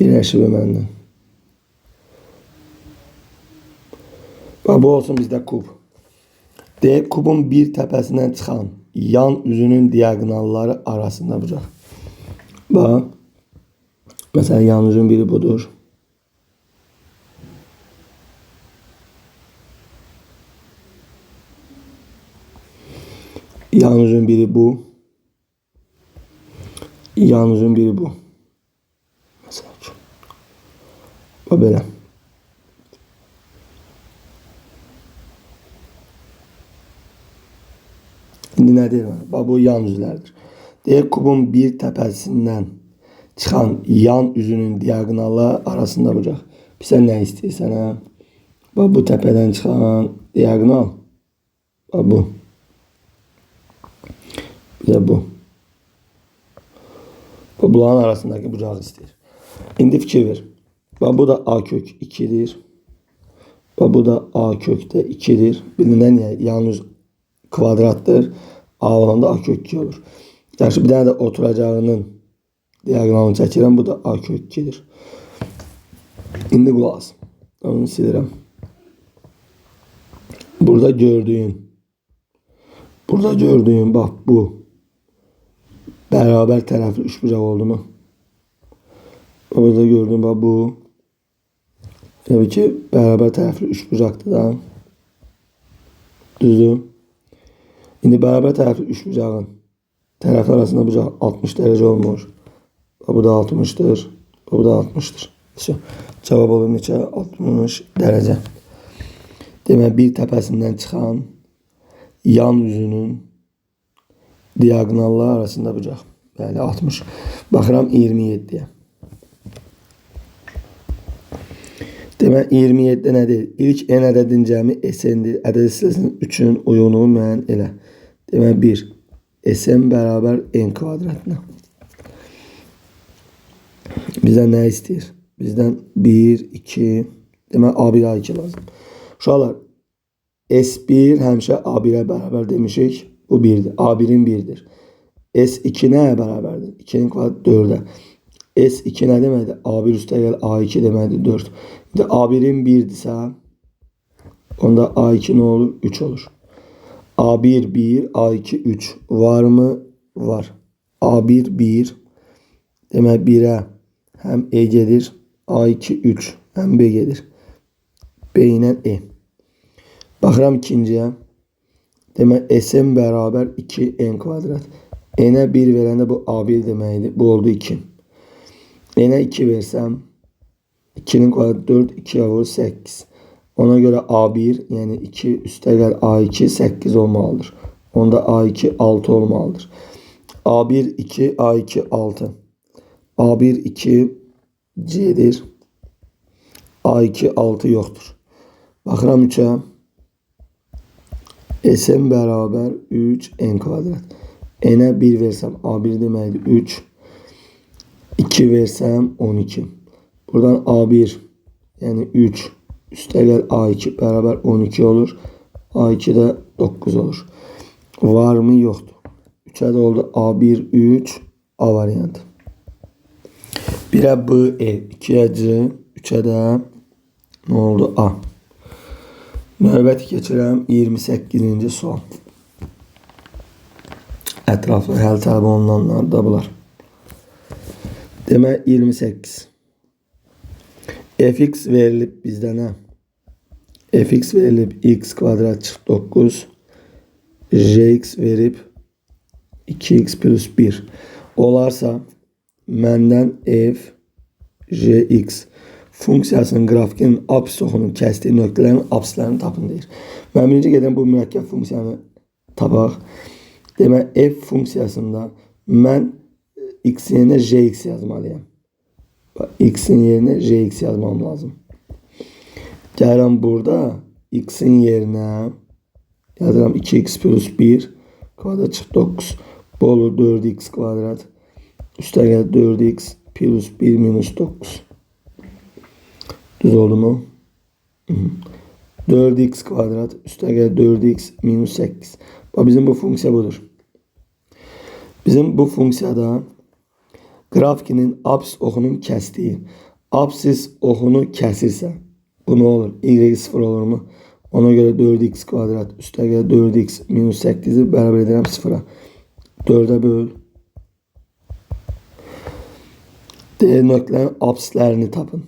Dirəşibi məndən. Bu olsun bizdə kub. Deyək, kubun bir təpəsindən çıxan yan üzünün diagonalları arasında bucaq. Bax. Məsələn, yan üzün biri budur. Yan üzün biri bu. Yan üzün biri bu. O belə. İndi nə deyir? Bu yan üzlərdir. Deyək, kubun bir təpəsindən çıxan yan üzünün diagonalları arasında bucaq. Sən nə istəyirsən? Hə? Bu təpədən çıxan diagonal. Bu. Bir də bu. Bunların arasındakı bucağı istəyir. İndi fikir ver. Bu da a kök 2'dir. Bu da a kökte 2'dir. Bilinen yani yalnız kvadrattır. A olan da a kök 2 olur. Yaxşı, bir tane de oturacağının diagonalını çəkirəm. Bu da a kök 2'dir. İndi qulaq as. Onu silirəm. Burada gördüğün Burada gördüğün bak bu. Beraber tərəfli üçbucaq oldu mu? Orada gördüğün bak bu. Tabii ki beraber tərəfli üçbucaqdır da. Düzdür. İndi beraber tərəfli üçbucağın tərəflər arasında bucaq 60 derece olmuş. Bu da 60'tır. Bu da 60'tır. Cevap olur neçə? 60 derece. Demək bir təpəsindən çıxan yan yüzünün diagonallar arasında bucaq. Bəli 60. Baxıram 27'ye. Demək 27'de nədir? İlk n ədədin cəmi SN-dir. Ədəd listəsinin 3'ün uyğunluğu müəyyən elə. Demək 1. SN bərabər n kvadratına. Bizdən nə istəyir? Bizdən 1, 2, demək A1, A2 lazım. Uşaqlar, S1 həmişə A1'ə bərabər demişik. Bu 1'dir. A1'in 1'dir. S2 nəyə bərabərdir? 2'nin kvadratı 4'ə. S2 nə deməkdir? A1 üstəgəl A2 deməkdir 4. İndi A1'in 1'dirsə, onda A2 nə olur? 3 olur. A1 1, A2 3 var mı? Var. A1 1 demək 1'ə həm E gedir, A2 3 həm B gedir. B ilə E. Baxıram ikinciyə. Demək SN bərabər 2n kvadrat. N'ə 1 verəndə bu A1 deməkdir. Bu oldu 2. N'ə 2 versəm 2'nin kvadratı 4, 2'ye vurur 8. Ona göre A1 yani 2 üstəgəl A2 8 olmalıdır. Onda A2 6 olmalıdır. A1 2, A2 6. A1 2 C'dir. A2 6 yoxdur. Baxıram 3'ə. SN bərabər 3n kvadrat. N'ə 1 versəm A1 deməkdir 3. 2 versəm 12. Buradan A1 yani 3 üstəgəl A2 bərabər 12 olur. A2 də 9 olur. Var mı? Yoxdur. 3'ə də oldu A1 3 A variantı. 1'ə B E, 2'ə C, 3'ə də nə oldu? A. Növbəti keçirəm 28-ci sual. Ətraflı həll tələb olunanlar da bunlar. Demək 28. Fx verilib bizdə nə? Fx verilib x kvadrat çıx 9. Jx verib 2x plus 1. Olarsa məndən f jx funksiyasının qrafikinin apsis oxunun kəsdiyi nöqtələrin apsislərini tapın deyir. Mən birinci gedən bu mürəkkəb funksiyanı tapaq. Demək f funksiyasında mən x yerinə jx yazmalıyam. X'in yerine jx yazmam lazım. Gəlirəm burada x'in yerine yazıram 2x plus 1 kvadrat çıx 9. Bu olur 4x kvadrat. Üstəgəl 4x plus 1 minus 9. Düz oldu mu? 4x kvadrat üstəgəl 4x minus 8. Bak bizim bu funksiya budur. Bizim bu funksiyada grafikinin apsis oxunun kəsdiyi. Apsis oxunu kəsirsə bu nə olur? Y 0 olur mu? Ona göre 4x kvadrat üstəgəl 4x minus 8'i bərabər edirəm 0'a. 4'ə böl. D nöqtələrin apsislərini tapın.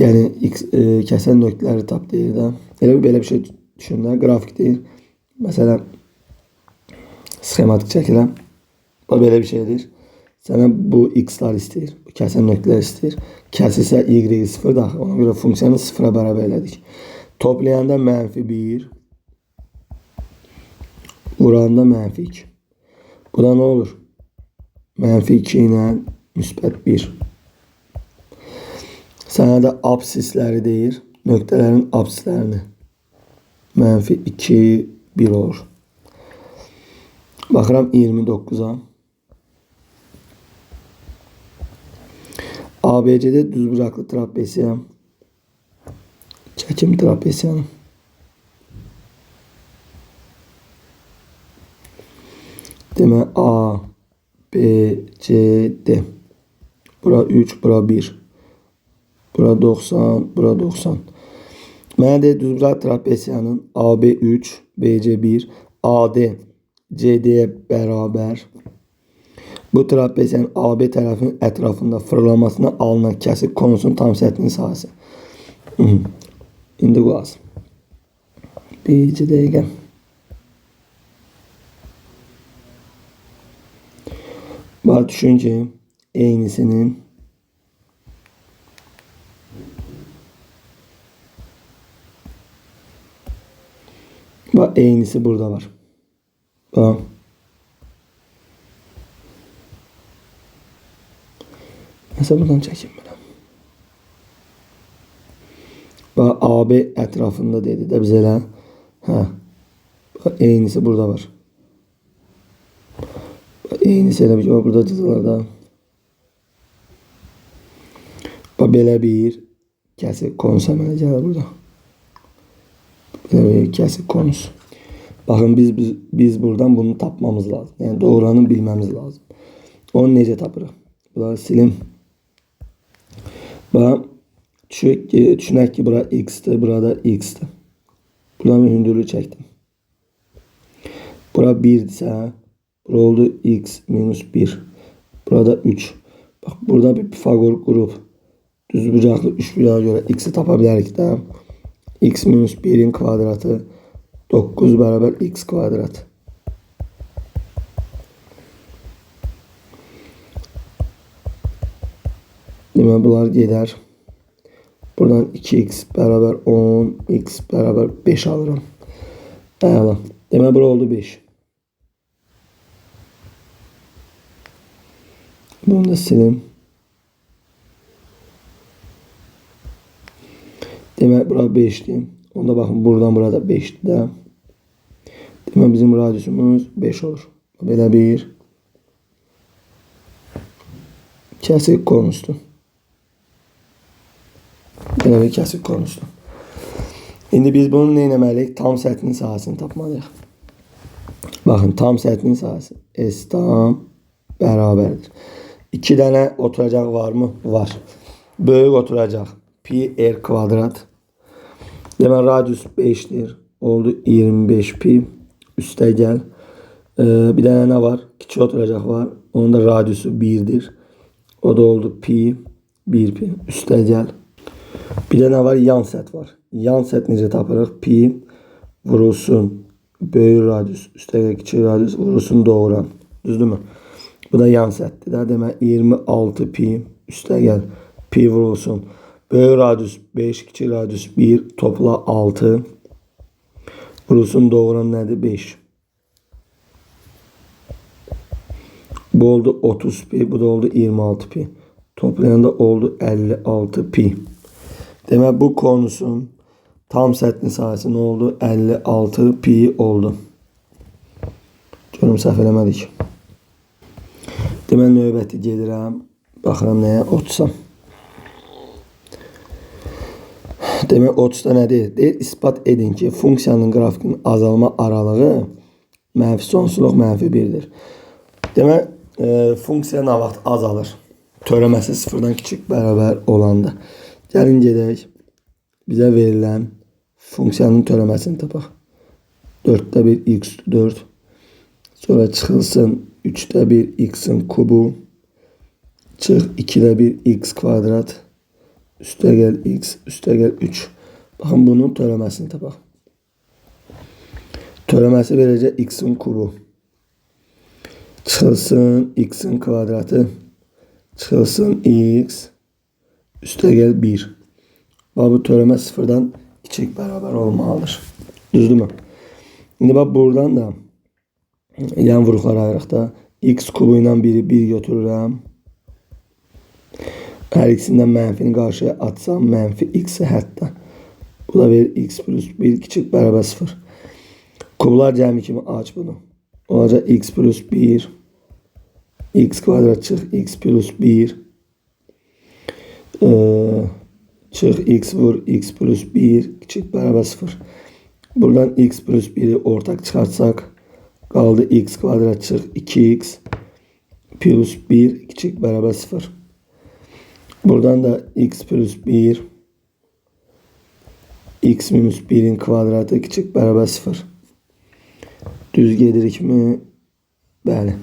Yəni kəsən nöqtələri tap deyir də. Belə bir şey düşün də. Qrafik deyir. Məsələn sxematik çəkilən. Bu belə bir şeydir. Sənə bu x'lar istəyir. Bu kəsən nöqtələr istəyir. Kəsilsə y 0 daxil. Ona görə funksiyanı 0'a bərabər elədik. Toplayanda -1. Vuranda -2. Bu da nə olur? -2 ilə müsbət 1. Sənə də apsisləri deyir. Nöqtələrin apsislərini. -2, 1 olur. Baxıram 29'a. ABC'de düzbucaqlı trapesiya. Çəkim trapesiyanı. Demək A, B, C, D. Bura 3, bura 1. Bura 90, bura 90. Mənə deyir düzbucaq trapesiyanın AB 3, BC 1, AD CD'ye beraber. Bu trapeziyenin AB tarafının etrafında fırlamasına alınan kesik konusunun tam səthinin sahəsi. İndi qulaq as. Bircə dəqiqə. Bax düşün ki, eynisinin bax eynisi burada var. Bax. Mesela buradan çəkim belə. Bax AB ətrafında dedi də biz elə. Hə. Bax eynisi burada var. Bax eynisi elə bir ki, burada cızılır da. Bax belə bir kəsik konus əmələ gəlir burada. Belə bir kəsik konus. Baxın biz buradan bunu tapmamız lazım. Yəni doğrulanı bilməmiz lazım. Onu necə tapırıq? Bunları silim. Bax düşünək ki, bura x'dir, burada x'dir. Buradan bir hündürlük çəkdim. Bura 1'dirsə, bura oldu x minus 1. Burada 3. Bax burada bir Pifagor qrup düzbucaqlı üçbucağa görə x'i tapa bilərik də. X minus 1'in kvadratı 9 bərabər x kvadrat. Demək bunlar gedər. Buradan 2x bərabər 10, x bərabər 5 alıram. Əla. Demək bura oldu 5. Bunu da silim. Demək bura 5'dir. Onda baxın buradan burada 5'dir də. Demək bizim radiusumuz 5 olur. Belə bir kəsik konusdur. Belə bir kəsik konusdur. İndi biz bunu nə etməliyik? Tam səthinin sahəsini tapmalıyıq. Baxın tam səthinin sahəsi S tam bərabərdir. 2 dənə oturacaq varmı? Var. Böyük oturacaq. Pi r kvadrat. Demək radius 5'dir. Oldu 25 pi. Üstə gəl. Bir dənə nə var? Kiçik oturacaq var. Onun da radiusu 1'dir. O da oldu pi. 1 pi. Üstə gəl. Bir də nə var? Yan səth var. Yan səth necə tapırıq? Pi vurulsun böyük radius. Üstə gəl kiçik radius vurulsun doğuran. Düzdürmü? Bu da yan səthdir də. Demək 26 pi. Üstə gəl. Pi vurulsun. Böyük radius 5, kiçik radius 1, topla 6. Vurulsun doğuran nədir? 5. Bu oldu 30 pi, bu da oldu 26 pi. Toplayanda oldu 56 pi. Demək bu konusun tam səthinin sahəsi nə oldu? 56 pi oldu. Görüm səhv eləmədik. Demək növbəti gedirəm. Baxıram nəyə? 30'a. Demək 30'da nədir? Deyir, ispat edin ki, funksiyanın qrafikinin azalma aralığı mənfi sonsuzluq mənfi 1'dir. Demək, funksiya nə vaxt azalır? Törəməsi 0'dan kiçik bərabər olanda. Gəlin gedək. Bizə verilən funksiyanın törəməsini tapaq. 4'də 1 x 4. Sonra çıxılsın 3'də 1 x'in kubu. Çıx 2'də 1 x kvadrat. Üstə gəl x, üstə gəl 3. Baxın bunun törəməsini tapaq. Törəməsi verəcək x'in kubu. Çıxılsın x'in kvadratı. Çıxılsın x. Üstə gəl 1. Bax bu törəmə 0'dan kiçik bərabər olmalıdır. Düzdürmü? İndi bax buradan da yan vuruqlar ayırıq da. X kubu ilə 1'i 1 götürürəm. Hər ikisindən mənfini qarşıya atsam mənfi x'i hətta. Bu da verir x plus 1 kiçik bərabər 0. Kublar cəmi kimi aç bunu. Olacaq x plus 1. X kvadrat çıx x plus 1. Çıx x vur x plus 1 kiçik bərabər 0. Buradan x plus 1'i ortak çıxartsaq qaldı x kvadrat çıx 2x plus 1 kiçik bərabər 0. Buradan da x plus 1 x minus 1'in kvadratı kiçik bərabər 0. Düz gedirikmi? Bəli.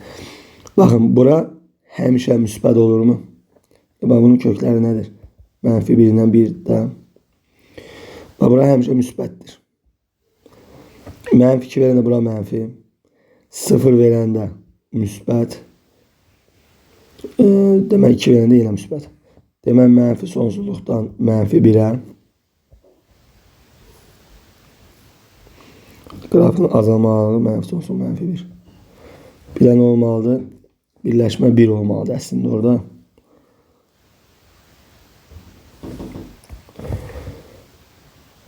Baxın, bura həmişə müsbət olurmu? Bax, bunun kökləri nədir? Mənfi 1-dən 1-dən. Bax, bura həmişə müsbətdir. Mənfi 2 verəndə bura mənfi. 0 verəndə müsbət. Demək 2 verəndə yenə müsbət. Demək mənfi sonsuzluqdan mənfi 1-ə. Qrafın azalmalı mənfi sonsuz mənfi 1. Bir nə olmalıdır? Birləşmə 1 olmalıdır əslində orada.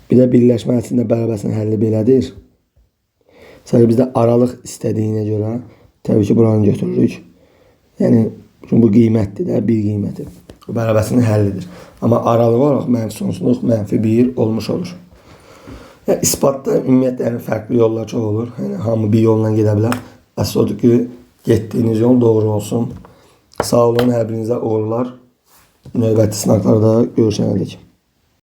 Bir də birləşmə əslində bərabərsin həlli belədir. Sadəcə bizdə aralıq istədiyinə görə təbii ki, buranı götürürük. Yəni, çünki bu qiymətdir də, bir qiyməti. Bu bərabərsinin həllidir. Amma aralı olaraq mənfi sonsuzluq mənfi 1 olmuş olur. Yəni, isbatda ümumiyyətlə fərqli yollar çox olur. Yəni, hamı bir yolla gedə bilər. Əsas odur ki, getdiyiniz yol doğru olsun. Sağ olun, hər birinizə uğurlar. Növbəti sınaqlarda görüşənədək.